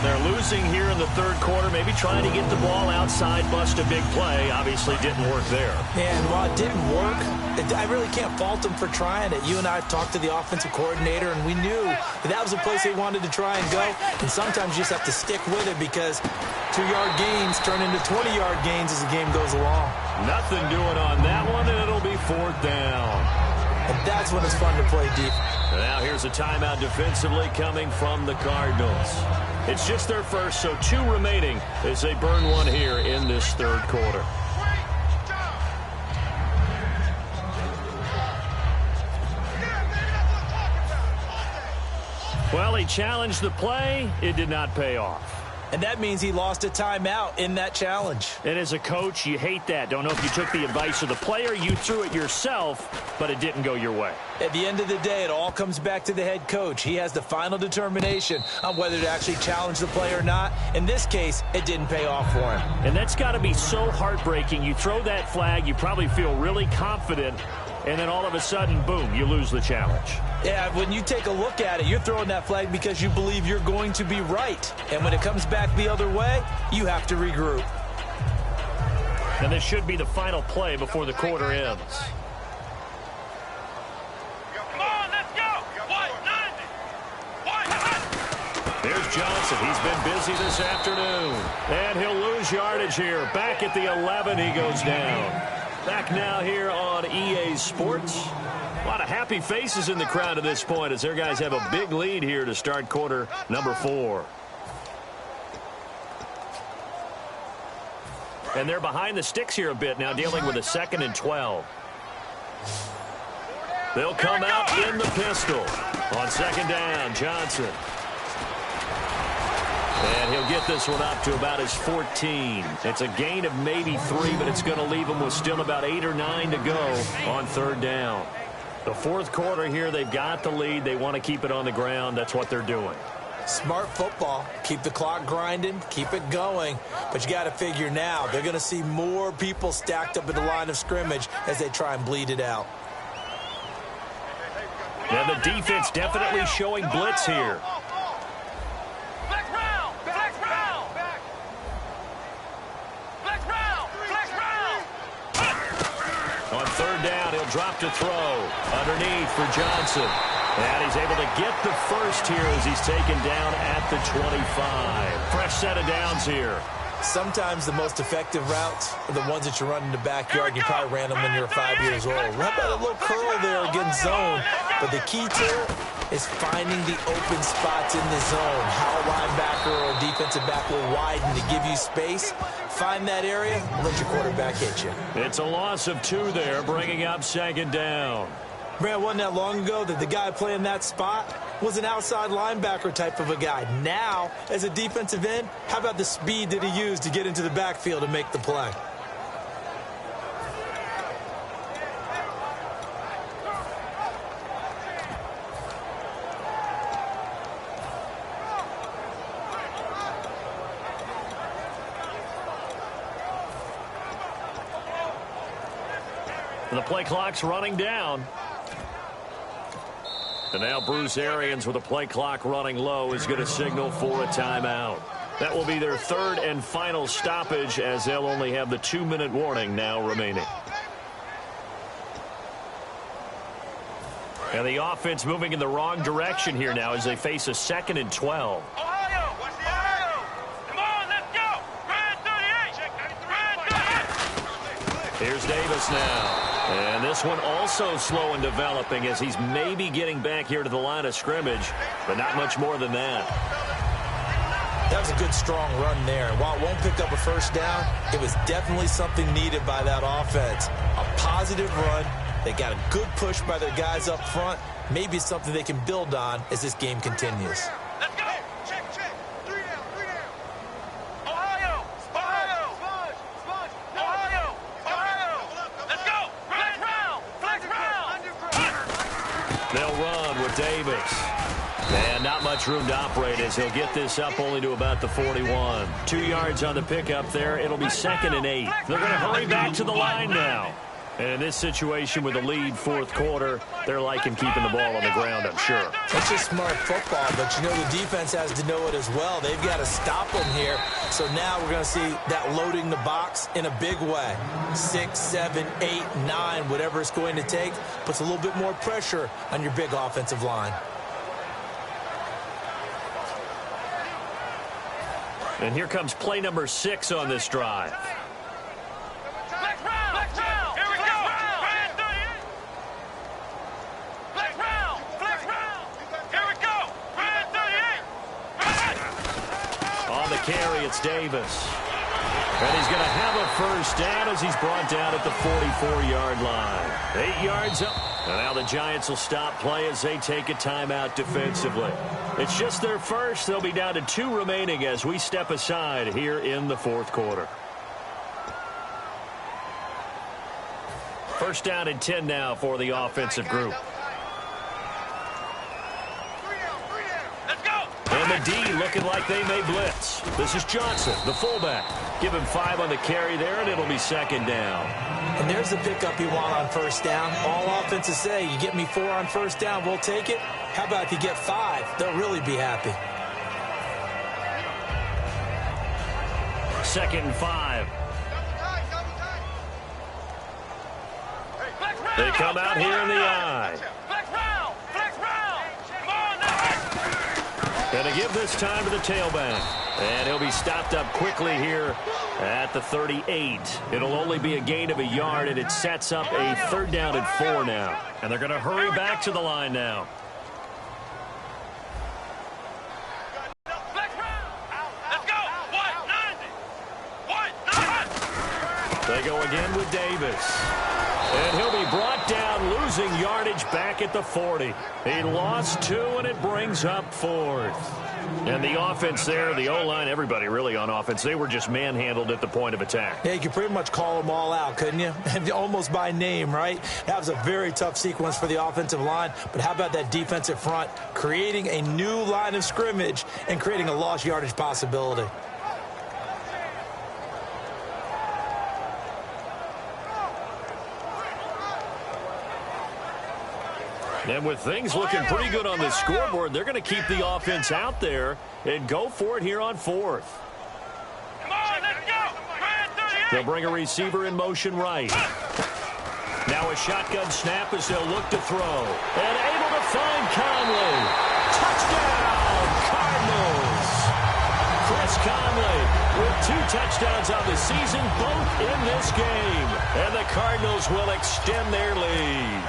They're losing here in the 3rd quarter, maybe trying to get the ball outside, bust a big play. Obviously didn't work there. And while it didn't work, I really can't fault them for trying it. You and I talked to the offensive coordinator, and we knew that was a place they wanted to try and go. And sometimes you just have to stick with it because 2-yard gains turn into 20-yard gains as the game goes along. Nothing doing on that one, and it'll be 4th down. And that's when it's fun to play deep. Now here's a timeout defensively coming from the Cardinals. It's just their first, so 2 remaining as they burn one here in this 3rd quarter. Well, he challenged the play. It did not pay off. And that means he lost a timeout in that challenge. And as a coach, you hate that. Don't know if you took the advice of the player, you threw it yourself, but it didn't go your way. At the end of the day, it all comes back to the head coach. He has the final determination on whether to actually challenge the play or not. In this case, it didn't pay off for him. And that's got to be so heartbreaking. You throw that flag, you probably feel really confident, and then all of a sudden, boom, you lose the challenge. Yeah, when you take a look at it, you're throwing that flag because you believe you're going to be right. And when it comes back the other way, you have to regroup. And this should be the final play before the quarter ends. Come on, let's go. 190. 190. Here's Johnson. He's been busy this afternoon. And he'll lose yardage here. Back at the 11, he goes down. Back now here on EA Sports. A lot of happy faces in the crowd at this point as their guys have a big lead here to start quarter number 4. And they're behind the sticks here a bit now, dealing with a 2nd and 12. They'll come out in the pistol. On second down, Johnson. And he'll get this one up to about his 14. It's a gain of maybe 3, but it's going to leave him with still about 8 or 9 to go on third down. The fourth quarter here, they've got the lead. They want to keep it on the ground. That's what they're doing. Smart football. Keep the clock grinding. Keep it going. But you got to figure now, they're going to see more people stacked up at the line of scrimmage as they try and bleed it out. And the defense definitely showing blitz here. On third down, he'll drop to throw. Underneath for Johnson. And he's able to get the first here as he's taken down at the 25. Fresh set of downs here. Sometimes the most effective routes are the ones that you run in the backyard, and you probably ran them when you were 5 years old. How about a little curl there against zone? But the key to it is finding the open spots in the zone. How a linebacker or a defensive back will widen to give you space. Find that area, let your quarterback hit you. It's a loss of 2 there, bringing up second down. Brad, wasn't that long ago that the guy playing that spot was an outside linebacker type of a guy. Now, as a defensive end, how about the speed that he used to get into the backfield and make the play? And the play clock's running down. And now Bruce Arians, with a play clock running low, is going to signal for a timeout. That will be their third and final stoppage, as they'll only have the 2-minute warning now remaining. And the offense moving in the wrong direction here now as they face a 2nd and 12. Ohio! Come on, let's go! Red 38! Here's Davis now. And this one also slow in developing as he's maybe getting back here to the line of scrimmage, but not much more than that. That was a good, strong run there. And while it won't pick up a first down, it was definitely something needed by that offense. A positive run. They got a good push by their guys up front. Maybe it's something they can build on as this game continues. Let's go! Check. 3 down. Ohio! Let's go! Flex round! They'll run with Davis. And not much room to operate as he'll get this up only to about the 41. 2 yards on the pickup there. It'll be 2nd and 8. They're going to hurry back to the line now. And in this situation with the lead fourth quarter, they're liking keeping the ball on the ground, I'm sure. That's just smart football, but you know the defense has to know it as well. They've got to stop them here. So now we're going to see that loading the box in a big way. 6, 7, 8, 9, whatever it's going to take, puts a little bit more pressure on your big offensive line. And here comes play number 6 on this drive. Flex round! Here we go! Red 38! Flex round! Here we go! Red 38! On the carry, it's Davis. And he's going to have a first down as he's brought down at the 44-yard line. 8 yards up. And now the Giants will stop play as they take a timeout defensively. It's just their first. They'll be down to 2 remaining as we step aside here in the fourth quarter. First down and 10 now for the offensive group. Let's go! And the D looking like they may blitz. This is Johnson, the fullback. Give him 5 on the carry there, and it'll be 2nd down. And there's the pickup you want on first down. All offenses say, you get me 4 on first down, we'll take it. How about if you get 5? They'll really be happy. 2nd and 5. They come out here in the eye. Flex round! Come on, let's go! Going to give this time to the tailback. And he'll be stopped up quickly here at the 38. It'll only be a gain of a yard, and it sets up a 3rd down and 4 now. And they're going to hurry back to the line now. Flex round! Let's go! White 90! They go again with Davis. And he'll be brought down, losing yardage back at the 40. He lost 2, and it brings up 4th. And the offense there, the O-line, everybody really on offense, they were just manhandled at the point of attack. Yeah, you could pretty much call them all out, couldn't you? Almost by name, right? That was a very tough sequence for the offensive line. But how about that defensive front creating a new line of scrimmage and creating a lost yardage possibility? And with things looking pretty good on the scoreboard, they're going to keep the offense out there and go for it here on 4th. Come on, let's go. They'll bring a receiver in motion right. Now a shotgun snap as they'll look to throw. And able to find Conley. Touchdown, Cardinals. Chris Conley with 2 touchdowns on the season, both in this game. And the Cardinals will extend their lead.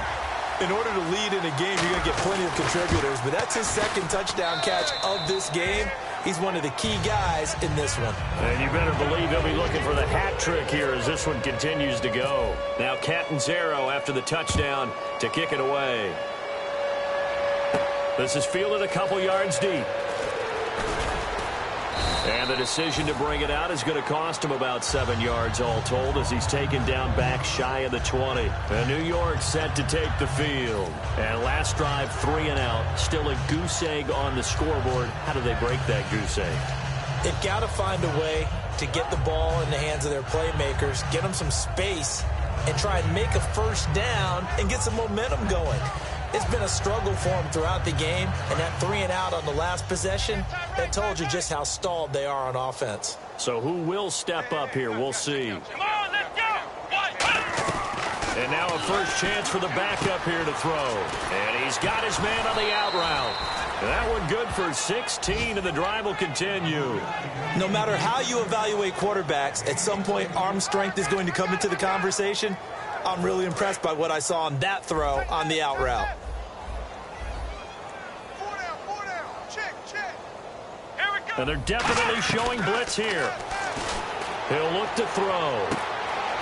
In order to lead in a game, you're going to get plenty of contributors, but that's his 2nd touchdown catch of this game. He's one of the key guys in this one. And you better believe he'll be looking for the hat trick here as this one continues to go. Now Catanzaro after the touchdown to kick it away. This is fielded a couple yards deep. And the decision to bring it out is going to cost him about 7 yards all told as he's taken down back shy of the 20. And New York set to take the field. And last drive, 3 and out. Still a goose egg on the scoreboard. How do they break that goose egg? They've got to find a way to get the ball in the hands of their playmakers, get them some space, and try and make a first down and get some momentum going. It's been a struggle for them throughout the game, and that 3 and out on the last possession, that told you just how stalled they are on offense. So who will step up here? We'll see. Come on, let's go. And now a first chance for the backup here to throw. And he's got his man on the out route. That one good for 16, and the drive will continue. No matter how you evaluate quarterbacks, at some point arm strength is going to come into the conversation. I'm really impressed by what I saw on that throw on the out route. And they're definitely showing blitz here. He'll look to throw. Oh,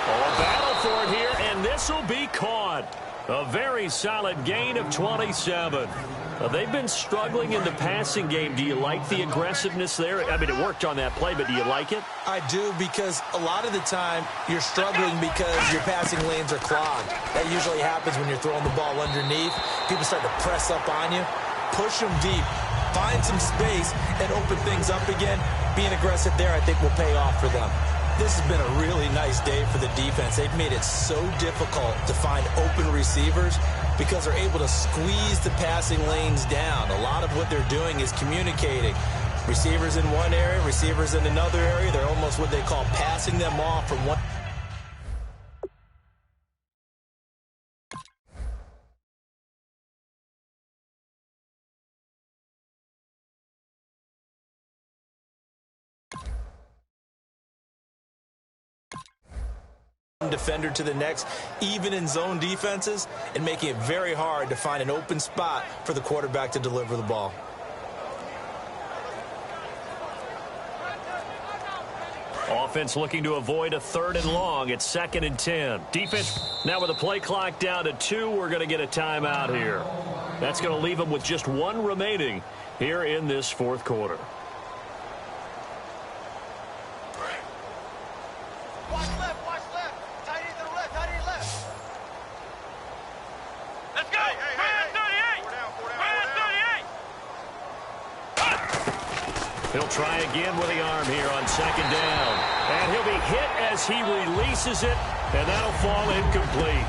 a battle for it here, and this will be caught. A very solid gain of 27. They've been struggling in the passing game. Do you like the aggressiveness there? I mean, it worked on that play, but do you like it? I do, because a lot of the time you're struggling because your passing lanes are clogged. That usually happens when you're throwing the ball underneath. People start to press up on you. Push them deep. Find some space and open things up again. Being aggressive there, I think, will pay off for them. This has been a really nice day for the defense. They've made it so difficult to find open receivers because they're able to squeeze the passing lanes down. A lot of what they're doing is communicating. Receivers in one area, receivers in another area. They're almost what they call passing them off from one. Defender to the next, even in zone defenses, and making it very hard to find an open spot for the quarterback to deliver the ball. Offense looking to avoid a 3rd and long. It's 2nd and 10. Defense now with the play clock down to 2. We're going to get a timeout here. That's going to leave them with just 1 remaining here in this 4th quarter. He'll try again with the arm here on 2nd down. And he'll be hit as he releases it, and that'll fall incomplete.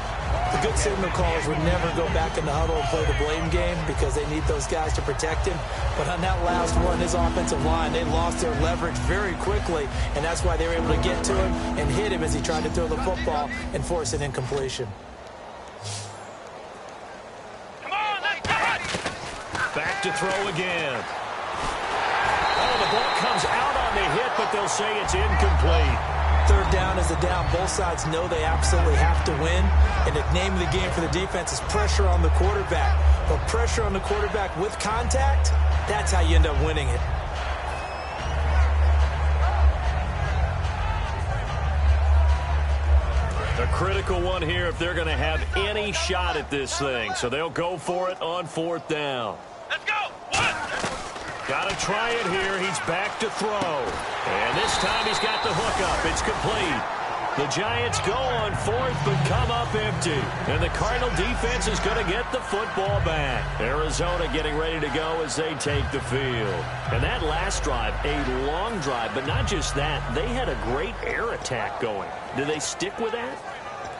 The good signal callers would never go back in the huddle and play the blame game because they need those guys to protect him. But on that last one, his offensive line, they lost their leverage very quickly, and that's why they were able to get to him and hit him as he tried to throw the football and force an incompletion. Come on, let's go! Back to throw again. Oh, the ball comes out on the hit, but they'll say it's incomplete. 3rd down is the down. Both sides know they absolutely have to win. And the name of the game for the defense is pressure on the quarterback. But pressure on the quarterback with contact, that's how you end up winning it. A critical one here if they're going to have any shot at this thing. So they'll go for it on 4th down. Let's go. Got to try it here. He's back to throw. And this time he's got the hook up. It's complete. The Giants go on 4th but come up empty. And the Cardinal defense is going to get the football back. Arizona getting ready to go as they take the field. And that last drive, a long drive, but not just that. They had a great air attack going. Do they stick with that?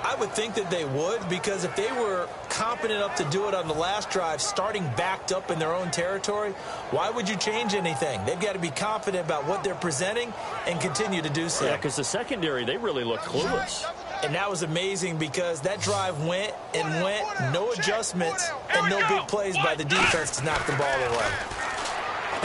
I would think that they would, because if they were competent enough to do it on the last drive, starting backed up in their own territory, why would you change anything? They've got to be confident about what they're presenting and continue to do so. Yeah, because the secondary, they really look clueless. And that was amazing because that drive went and went, no adjustments, and no big plays by the defense to knock the ball away.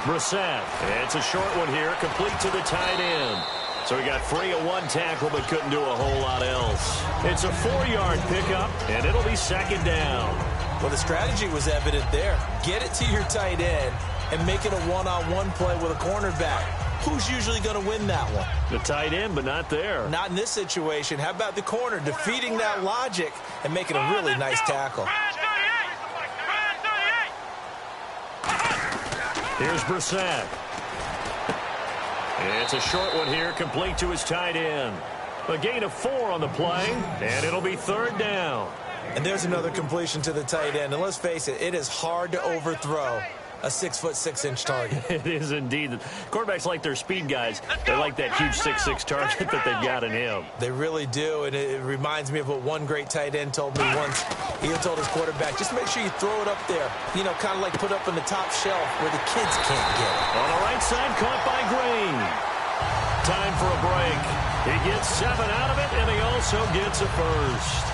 Brissett, it's a short one here, complete to the tight end. So he got free of one tackle but couldn't do a whole lot else. It's a 4-yard pickup, and it'll be 2nd down. Well, the strategy was evident there. Get it to your tight end and make it a one-on-one play with a cornerback. Who's usually going to win that one? The tight end, but not there. Not in this situation. How about the corner defeating that logic and making a really nice tackle? Here's Brissett. It's a short one here, complete to his tight end. A gain of 4 on the play, and it'll be 3rd down. And there's another completion to the tight end. And let's face it, it is hard to overthrow a 6'6" target. It is indeed. Quarterbacks like their speed guys. They like that huge 6'6" target that they've got in him. They really do, and it reminds me of what one great tight end told me once. He told his quarterback, just make sure you throw it up there. You know, kind of like put up on the top shelf where the kids can't get it. On the right side, caught by Green. Time for a break. He gets 7 out of it, and he also gets a first.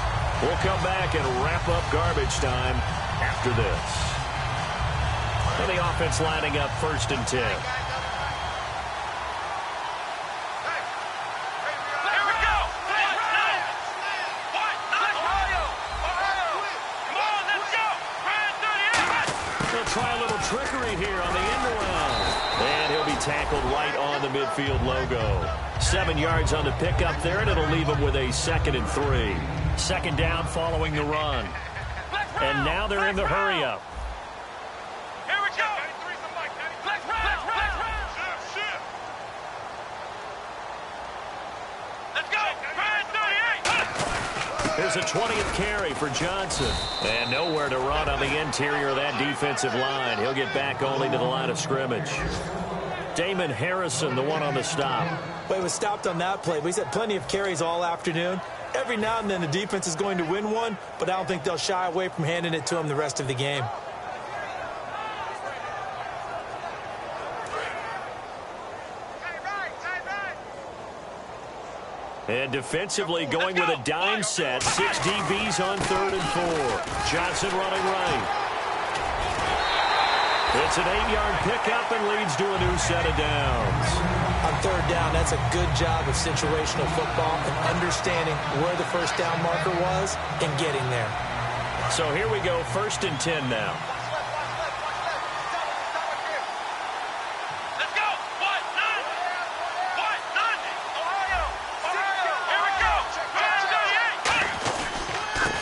We'll come back and wrap up garbage time after this. And the offense lining up 1st and 10. Here we go. Ohio. Come on, let's go. They'll try a little trickery here on the end around. And he'll be tackled right on the midfield logo. 7 yards on the pickup there, and it'll leave him with a 2nd and 3. 2nd down following the run. And now they're in the hurry-up. Here we go. Let's round. Let's go. Here's a 20th carry for Johnson. And nowhere to run on the interior of that defensive line. He'll get back only to the line of scrimmage. Damon Harrison, the one on the stop. Well, he was stopped on that play, but he's had plenty of carries all afternoon. Every now and then the defense is going to win one, but I don't think they'll shy away from handing it to him the rest of the game. And defensively going with a dime set. 6 DBs on 3rd and 4. Johnson running right. It's an 8-yard pickup and leads to a new set of downs. On 3rd down, that's a good job of situational football and understanding where the 1st down marker was and getting there. So here we go, 1st and 10 now. Let's go. Ohio. Here we go.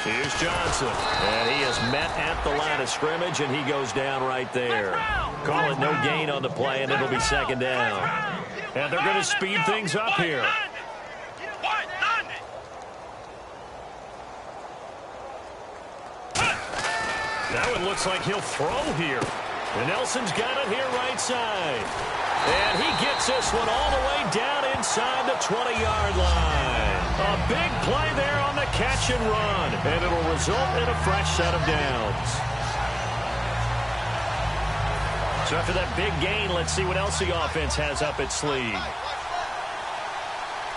Here's Johnson, and he is met at the line of scrimmage, and he goes down right there. Call it no gain on the play, and it'll be 2nd down. And they're going to speed things up here. Now it looks like he'll throw here. And Nelson's got it here right side. And he gets this one all the way down inside the 20-yard line. A big play there on the catch and run. And it'll result in a fresh set of downs. So after that big gain, let's see what else the offense has up its sleeve.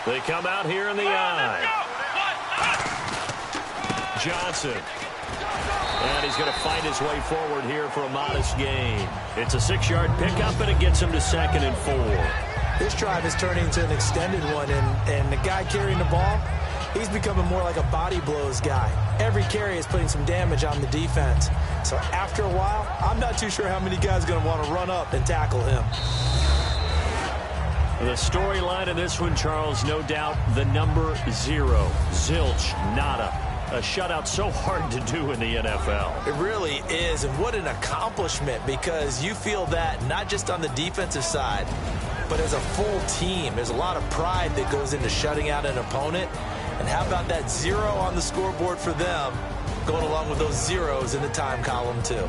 They come out here in the eye. Johnson. And he's going to fight his way forward here for a modest gain. It's a 6-yard pickup, and it gets him to 2nd and 4. This drive is turning into an extended one, and the guy carrying the ball, he's becoming more like a body blows guy. Every carry is putting some damage on the defense. So after a while, I'm not too sure how many guys are going to want to run up and tackle him. The storyline in this one, Charles, no doubt the number 0. Zilch, nada. A shutout so hard to do in the NFL. It really is, and what an accomplishment, because you feel that not just on the defensive side, but as a full team. There's a lot of pride that goes into shutting out an opponent. And how about that 0 on the scoreboard for them, going along with those zeros in the time column, too.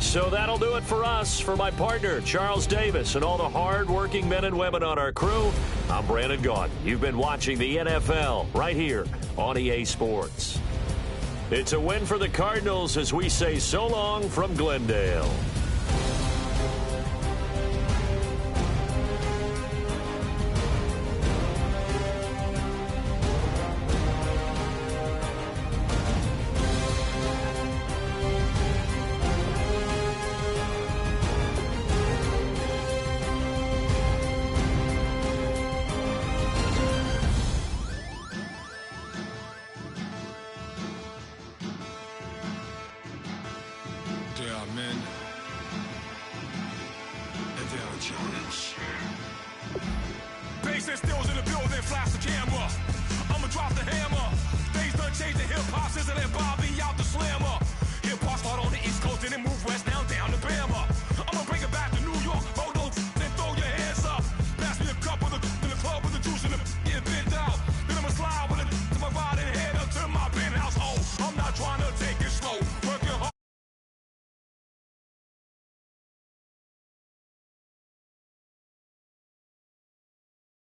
So that'll do it for us. For my partner, Charles Davis, and all the hard-working men and women on our crew, I'm Brandon Gaudin. You've been watching the NFL right here on EA Sports. It's a win for the Cardinals as we say so long from Glendale. Yeah, man. And down, John.